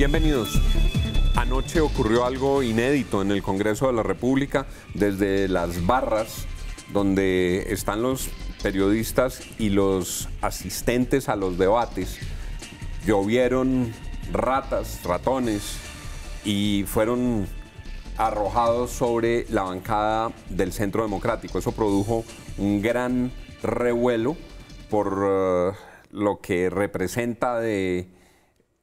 Bienvenidos. Anoche ocurrió algo inédito en el Congreso de la República, desde las barras donde están los periodistas y los asistentes a los debates. Llovieron ratas, ratones y fueron arrojados sobre la bancada del Centro Democrático. Eso produjo un gran revuelo por lo que representa de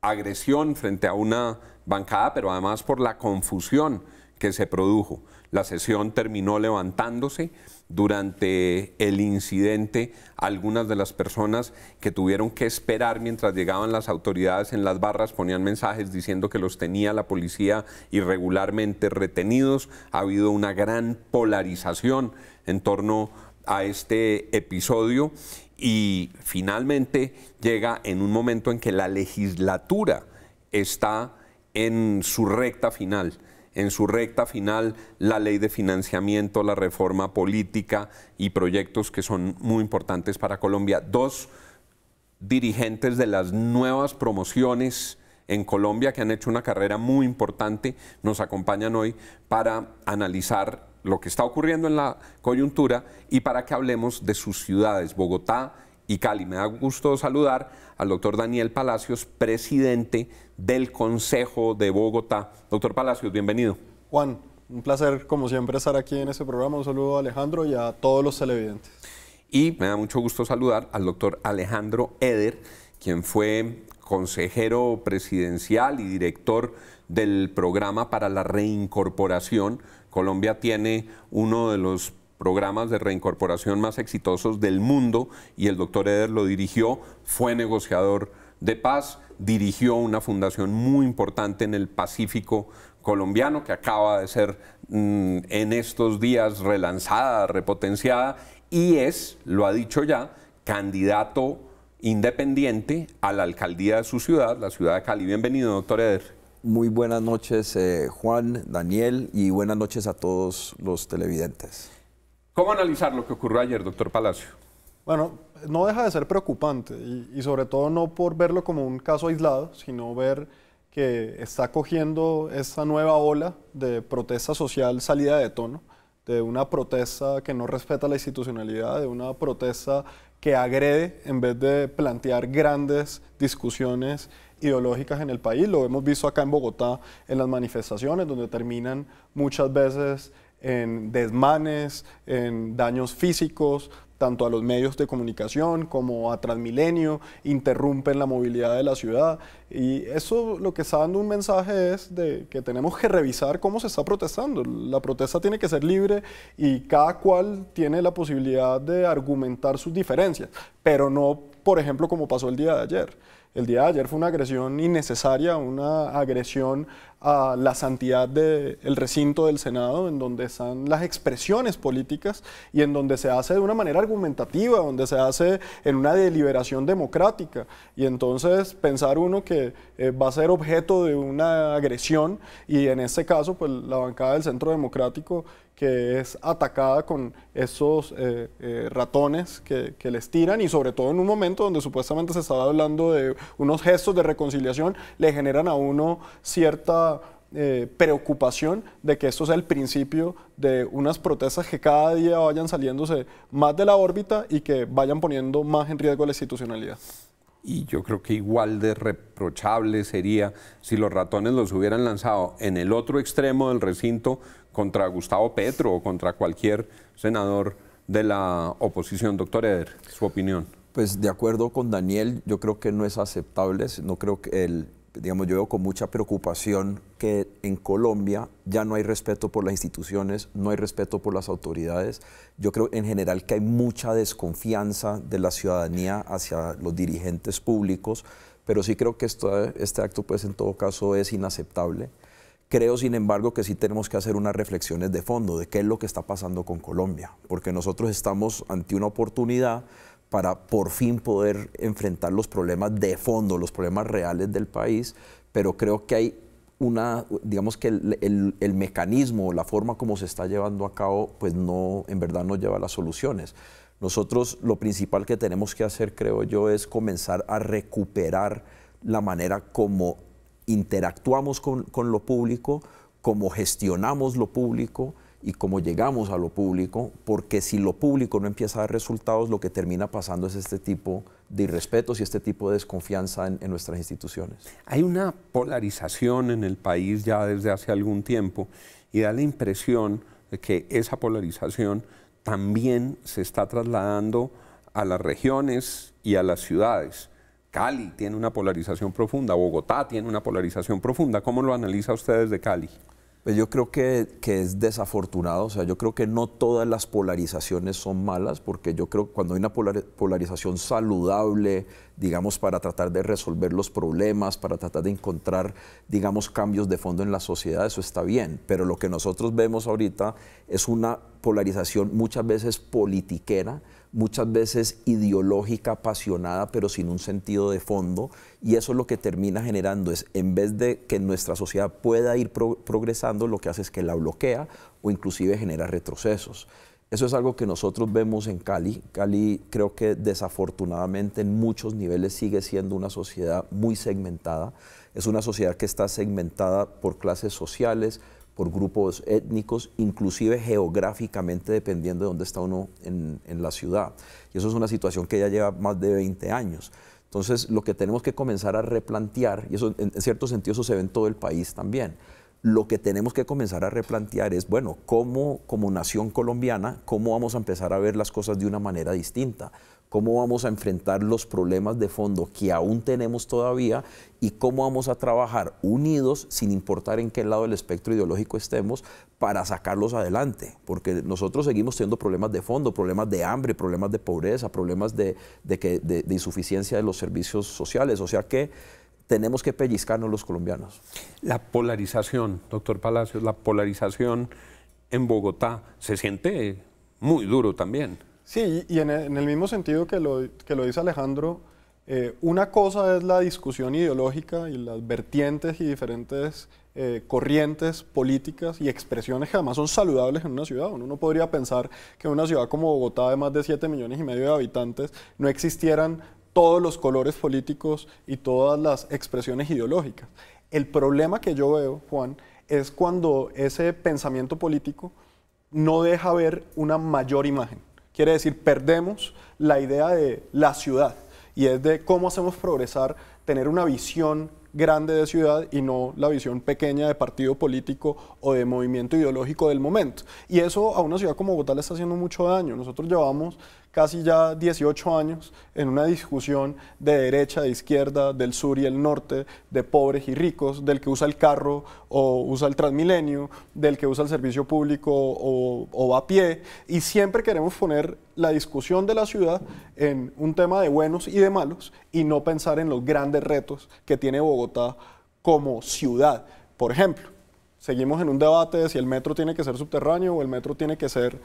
agresión frente a una bancada, pero además por la confusión que se produjo. La sesión terminó levantándose. Durante el incidente, algunas de las personas que tuvieron que esperar mientras llegaban las autoridades en las barras ponían mensajes diciendo que los tenía la policía irregularmente retenidos. Ha habido una gran polarización en torno a este episodio y finalmente llega en un momento en que la legislatura está en su recta final. En su recta final, la ley de financiamiento, la reforma política y proyectos que son muy importantes para Colombia. Dos dirigentes de las nuevas promociones en Colombia que han hecho una carrera muy importante nos acompañan hoy para analizar lo que está ocurriendo en la coyuntura y para que hablemos de sus ciudades, Bogotá y Cali. Me da gusto saludar al doctor Daniel Palacios, presidente del Consejo de Bogotá. Doctor Palacios, bienvenido. Juan, un placer como siempre estar aquí en este programa. Un saludo a Alejandro y a todos los televidentes. Y me da mucho gusto saludar al doctor Alejandro Eder, quien fue consejero presidencial y director del Programa para la Reincorporación. Colombia tiene uno de los programas de reincorporación más exitosos del mundo y el doctor Eder lo dirigió, fue negociador de paz, dirigió una fundación muy importante en el Pacífico colombiano que acaba de ser en estos días relanzada, repotenciada y es, lo ha dicho ya, candidato independiente a la alcaldía de su ciudad, la ciudad de Cali. Bienvenido, doctor Eder. Muy buenas noches, Juan, Daniel, y buenas noches a todos los televidentes. ¿Cómo analizar lo que ocurrió ayer, doctor Palacio? Bueno, no deja de ser preocupante y sobre todo no por verlo como un caso aislado, sino ver que está cogiendo esa nueva ola de protesta social salida de tono, de una protesta que no respeta la institucionalidad, de una protesta que agrede en vez de plantear grandes discusiones ideológicas en el país. Lo hemos visto acá en Bogotá en las manifestaciones, donde terminan muchas veces en desmanes, en daños físicos, tanto a los medios de comunicación como a Transmilenio, interrumpen la movilidad de la ciudad. Y eso lo que está dando un mensaje es de que tenemos que revisar cómo se está protestando. La protesta tiene que ser libre y cada cual tiene la posibilidad de argumentar sus diferencias, pero no, por ejemplo, como pasó el día de ayer. El día de ayer fue una agresión innecesaria, una agresión a la santidad del recinto del Senado, en donde están las expresiones políticas y en donde se hace de una manera argumentativa, donde se hace en una deliberación democrática. Y entonces pensar uno que va a ser objeto de una agresión y en este caso pues la bancada del Centro Democrático que es atacada con esos ratones que les tiran y sobre todo en un momento donde supuestamente se estaba hablando de unos gestos de reconciliación, le generan a uno cierta preocupación de que esto sea el principio de unas protestas que cada día vayan saliéndose más de la órbita y que vayan poniendo más en riesgo la institucionalidad. Y yo creo que igual de reprochable sería si los ratones los hubieran lanzado en el otro extremo del recinto contra Gustavo Petro o contra cualquier senador de la oposición. Doctor Eder, su opinión. Pues de acuerdo con Daniel, yo creo que no es aceptable, no creo que yo veo con mucha preocupación que en Colombia ya no hay respeto por las instituciones, no hay respeto por las autoridades. Yo creo en general que hay mucha desconfianza de la ciudadanía hacia los dirigentes públicos, pero sí creo que este acto pues en todo caso es inaceptable. Creo, sin embargo, que sí tenemos que hacer unas reflexiones de fondo de qué es lo que está pasando con Colombia, porque nosotros estamos ante una oportunidad para por fin poder enfrentar los problemas de fondo, los problemas reales del país, pero creo que hay digamos que el mecanismo, la forma como se está llevando a cabo, pues no, en verdad no lleva a las soluciones. Nosotros lo principal que tenemos que hacer, creo yo, es comenzar a recuperar la manera como interactuamos con lo público, cómo gestionamos lo público y cómo llegamos a lo público, porque si lo público no empieza a dar resultados, lo que termina pasando es este tipo de irrespetos y este tipo de desconfianza en nuestras instituciones. Hay una polarización en el país ya desde hace algún tiempo y da la impresión de que esa polarización también se está trasladando a las regiones y a las ciudades. Cali tiene una polarización profunda, Bogotá tiene una polarización profunda. ¿Cómo lo analiza usted desde Cali? Pues yo creo que es desafortunado, o sea, yo creo que no todas las polarizaciones son malas, porque yo creo que cuando hay una polarización saludable, digamos, para tratar de resolver los problemas, para tratar de encontrar, digamos, cambios de fondo en la sociedad, eso está bien, pero lo que nosotros vemos ahorita es una polarización muchas veces politiquera, muchas veces ideológica, apasionada, pero sin un sentido de fondo, y eso lo que termina generando es, en vez de que nuestra sociedad pueda ir progresando, lo que hace es que la bloquea o inclusive genera retrocesos. Eso es algo que nosotros vemos en Cali. Cali creo que desafortunadamente en muchos niveles sigue siendo una sociedad muy segmentada. Es una sociedad que está segmentada por clases sociales, por grupos étnicos, inclusive geográficamente, dependiendo de dónde está uno en la ciudad. Y eso es una situación que ya lleva más de 20 años. Entonces, lo que tenemos que comenzar a replantear, y eso en cierto sentido eso se ve en todo el país también, lo que tenemos que comenzar a replantear es, bueno, ¿cómo como nación colombiana, cómo vamos a empezar a ver las cosas de una manera distinta? ¿Cómo vamos a enfrentar los problemas de fondo que aún tenemos todavía y cómo vamos a trabajar unidos sin importar en qué lado del espectro ideológico estemos para sacarlos adelante? Porque nosotros seguimos teniendo problemas de fondo, problemas de hambre, problemas de pobreza, problemas de insuficiencia de los servicios sociales, o sea que tenemos que pellizcarnos los colombianos. La polarización, doctor Palacios, la polarización en Bogotá se siente muy duro también. Sí, y en el mismo sentido que lo dice Alejandro, una cosa es la discusión ideológica y las vertientes y diferentes corrientes políticas y expresiones que además son saludables en una ciudad. Uno no podría pensar que en una ciudad como Bogotá de más de 7,5 millones de habitantes no existieran todos los colores políticos y todas las expresiones ideológicas. El problema que yo veo, Juan, es cuando ese pensamiento político no deja ver una mayor imagen. Quiere decir, perdemos la idea de la ciudad y es de cómo hacemos progresar, tener una visión grande de ciudad y no la visión pequeña de partido político o de movimiento ideológico del momento. Y eso a una ciudad como Bogotá le está haciendo mucho daño. Nosotros llevamos casi ya 18 años en una discusión de derecha, de izquierda, del sur y el norte, de pobres y ricos, del que usa el carro o usa el Transmilenio, del que usa el servicio público o va a pie, y siempre queremos poner la discusión de la ciudad en un tema de buenos y de malos y no pensar en los grandes retos que tiene Bogotá como ciudad. Por ejemplo, seguimos en un debate de si el metro tiene que ser subterráneo o el metro tiene que ser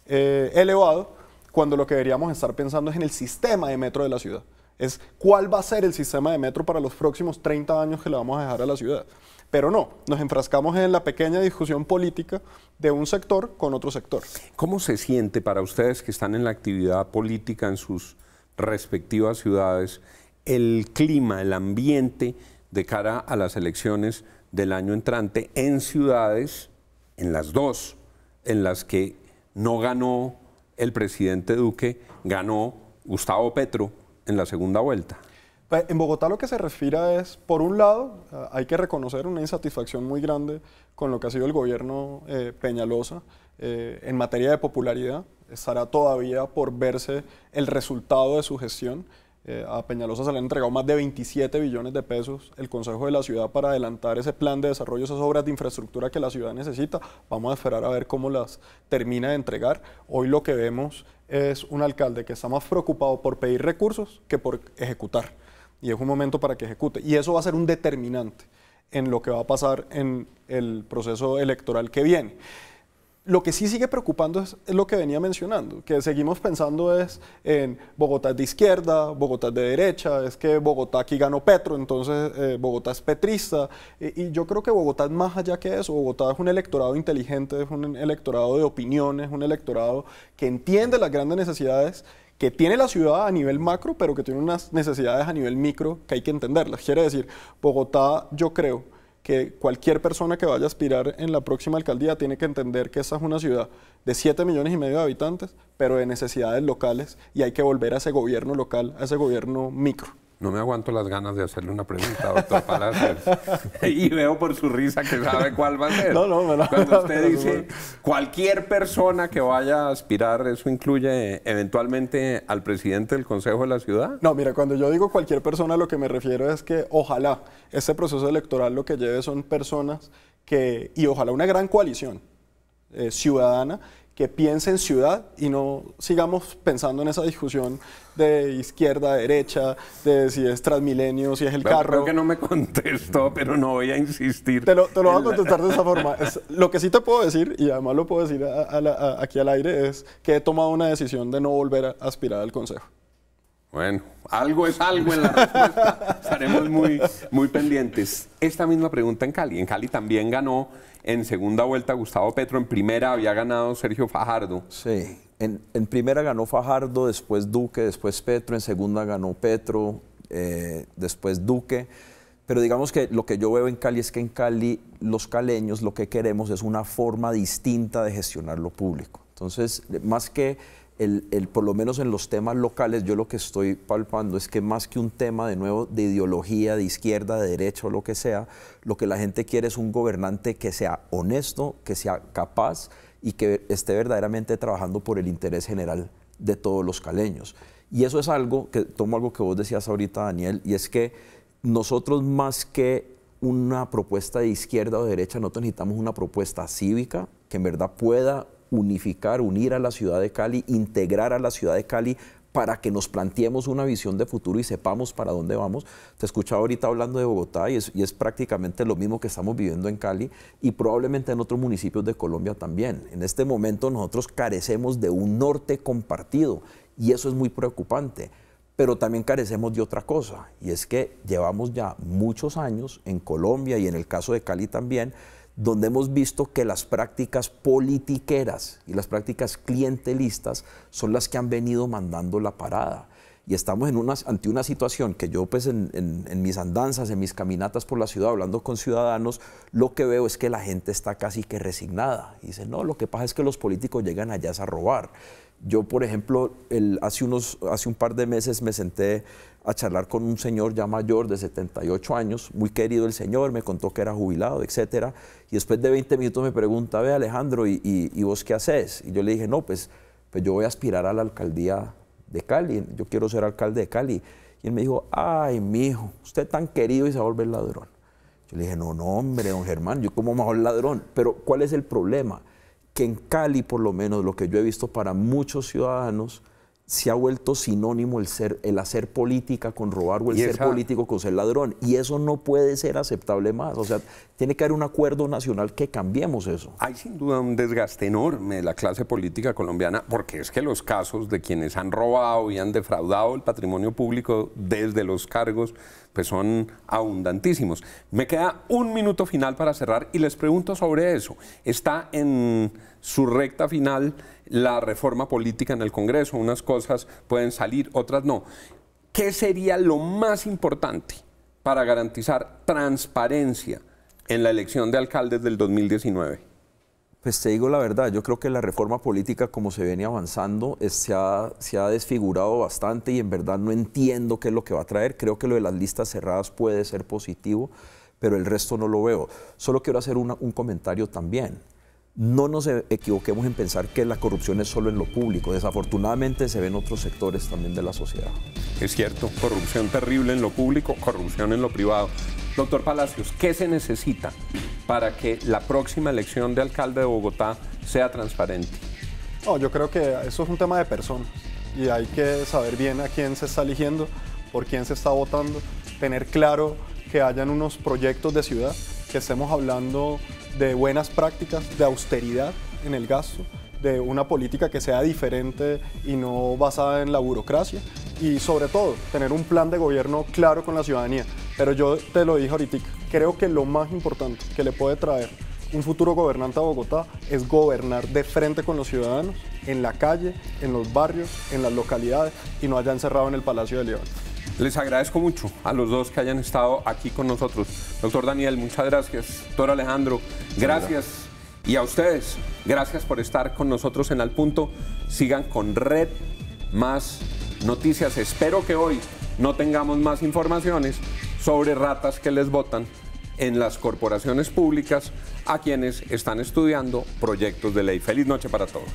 elevado, cuando lo que deberíamos estar pensando es en el sistema de metro de la ciudad. Es cuál va a ser el sistema de metro para los próximos 30 años que le vamos a dejar a la ciudad. Pero no, nos enfrascamos en la pequeña discusión política de un sector con otro sector. ¿Cómo se siente para ustedes que están en la actividad política en sus respectivas ciudades el clima, el ambiente de cara a las elecciones del año entrante en ciudades, en las dos, en las que no ganó el presidente Duque, ganó Gustavo Petro en la segunda vuelta? En Bogotá lo que se respira es, por un lado, hay que reconocer una insatisfacción muy grande con lo que ha sido el gobierno Peñalosa en materia de popularidad. Estará todavía por verse el resultado de su gestión. A Peñalosa se le han entregado más de 27 billones de pesos el Consejo de la Ciudad para adelantar ese plan de desarrollo, esas obras de infraestructura que la ciudad necesita. Vamos a esperar a ver cómo las termina de entregar. Hoy lo que vemos es un alcalde que está más preocupado por pedir recursos que por ejecutar. Y es un momento para que ejecute. Y eso va a ser un determinante en lo que va a pasar en el proceso electoral que viene. Lo que sí sigue preocupando es lo que venía mencionando, que seguimos pensando es en Bogotá es de izquierda, Bogotá es de derecha, es que Bogotá aquí ganó Petro, entonces Bogotá es petrista, y yo creo que Bogotá es más allá que eso. Bogotá es un electorado inteligente, es un electorado de opiniones, un electorado que entiende las grandes necesidades que tiene la ciudad a nivel macro, pero que tiene unas necesidades a nivel micro que hay que entenderlas. Quiere decir, Bogotá, yo creo que cualquier persona que vaya a aspirar en la próxima alcaldía tiene que entender que esta es una ciudad de 7,5 millones de habitantes, pero de necesidades locales, y hay que volver a ese gobierno local, a ese gobierno micro. No me aguanto las ganas de hacerle una pregunta, doctor Palacios. Y veo por su risa que sabe cuál va a ser. Cuando usted dice cualquier persona que vaya a aspirar, ¿eso incluye eventualmente al presidente del Consejo de la Ciudad? No, mira, cuando yo digo cualquier persona, lo que me refiero es que ojalá este proceso electoral lo que lleve son personas que, y ojalá una gran coalición ciudadana, que piense en ciudad y no sigamos pensando en esa discusión de izquierda, derecha, de si es Transmilenio, si es el carro. Creo que no me contestó, pero no voy a insistir. Te lo voy a contestar de esa forma. Lo que sí te puedo decir, y además lo puedo decir aquí al aire, es que he tomado una decisión de no volver a aspirar al Consejo. Bueno, algo es algo en la respuesta. Estaremos muy pendientes. Esta misma pregunta en Cali. En Cali también ganó en segunda vuelta Gustavo Petro. En primera había ganado Sergio Fajardo. Sí, en primera ganó Fajardo, después Duque, después Petro. En segunda ganó Petro, después Duque. Pero digamos que lo que yo veo en Cali es que en Cali los caleños lo que queremos es una forma distinta de gestionar lo público. Entonces, más que por lo menos en los temas locales, yo lo que estoy palpando es que más que un tema de nuevo de ideología, de izquierda, de derecha o lo que sea, lo que la gente quiere es un gobernante que sea honesto, que sea capaz y que esté verdaderamente trabajando por el interés general de todos los caleños. Y eso es algo que, tomo algo que vos decías ahorita, Daniel, y es que nosotros más que una propuesta de izquierda o de derecha, nosotros necesitamos una propuesta cívica que en verdad pueda unificar, unir a la ciudad de Cali, integrar a la ciudad de Cali para que nos planteemos una visión de futuro y sepamos para dónde vamos. Te escuchaba ahorita hablando de Bogotá y es prácticamente lo mismo que estamos viviendo en Cali y probablemente en otros municipios de Colombia también. En este momento nosotros carecemos de un norte compartido y eso es muy preocupante. Pero también carecemos de otra cosa y es que llevamos ya muchos años en Colombia y en el caso de Cali también, donde hemos visto que las prácticas politiqueras y las prácticas clientelistas son las que han venido mandando la parada. Y estamos ante una situación que yo pues en mis andanzas, en mis caminatas por la ciudad, hablando con ciudadanos, lo que veo es que la gente está casi que resignada. Y dice, no, lo que pasa es que los políticos llegan allá a robar. Yo, por ejemplo, hace un par de meses me senté a charlar con un señor ya mayor de 78 años, muy querido el señor, me contó que era jubilado, etcétera, y después de 20 minutos me pregunta, ve Alejandro, ¿y vos qué haces? Y yo le dije, no, pues yo voy a aspirar a la alcaldía de Cali, yo quiero ser alcalde de Cali. Y él me dijo, ay, mijo, usted tan querido y se va a volver ladrón. Yo le dije, no, hombre, don Germán, yo como mejor ladrón. Pero ¿cuál es el problema? Que en Cali, por lo menos, lo que yo he visto para muchos ciudadanos, se ha vuelto sinónimo el hacer política con robar o el ser político con ser ladrón. Y eso no puede ser aceptable más. O sea, tiene que haber un acuerdo nacional que cambiemos eso. Hay sin duda un desgaste enorme de la clase política colombiana, porque es que los casos de quienes han robado y han defraudado el patrimonio público desde los cargos, pues son abundantísimos. Me queda un minuto final para cerrar y les pregunto sobre eso. Está en su recta final la reforma política en el Congreso. Unas cosas pueden salir, otras no. ¿Qué sería lo más importante para garantizar transparencia en la elección de alcaldes del 2019? Pues te digo la verdad, yo creo que la reforma política como se viene avanzando se ha desfigurado bastante y en verdad no entiendo qué es lo que va a traer. Creo que lo de las listas cerradas puede ser positivo, pero el resto no lo veo. Solo quiero hacer un comentario también. No nos equivoquemos en pensar que la corrupción es solo en lo público. Desafortunadamente se ven otros sectores también de la sociedad. Es cierto, corrupción terrible en lo público, corrupción en lo privado. Doctor Palacios, ¿qué se necesita para que la próxima elección de alcalde de Bogotá sea transparente? No, yo creo que eso es un tema de personas y hay que saber bien a quién se está eligiendo, por quién se está votando, tener claro que hayan unos proyectos de ciudad, que estemos hablando de buenas prácticas, de austeridad en el gasto, de una política que sea diferente y no basada en la burocracia y sobre todo tener un plan de gobierno claro con la ciudadanía. Pero yo te lo dije ahorita, creo que lo más importante que le puede traer un futuro gobernante a Bogotá es gobernar de frente con los ciudadanos, en la calle, en los barrios, en las localidades y no haya encerrado en el Palacio de Líbano. Les agradezco mucho a los dos que hayan estado aquí con nosotros. Doctor Daniel, muchas gracias. Doctor Alejandro, gracias. Y a ustedes, gracias por estar con nosotros en Al Punto. Sigan con Red Más Noticias. Espero que hoy no tengamos más informaciones sobre ratas que les botan en las corporaciones públicas a quienes están estudiando proyectos de ley. Feliz noche para todos.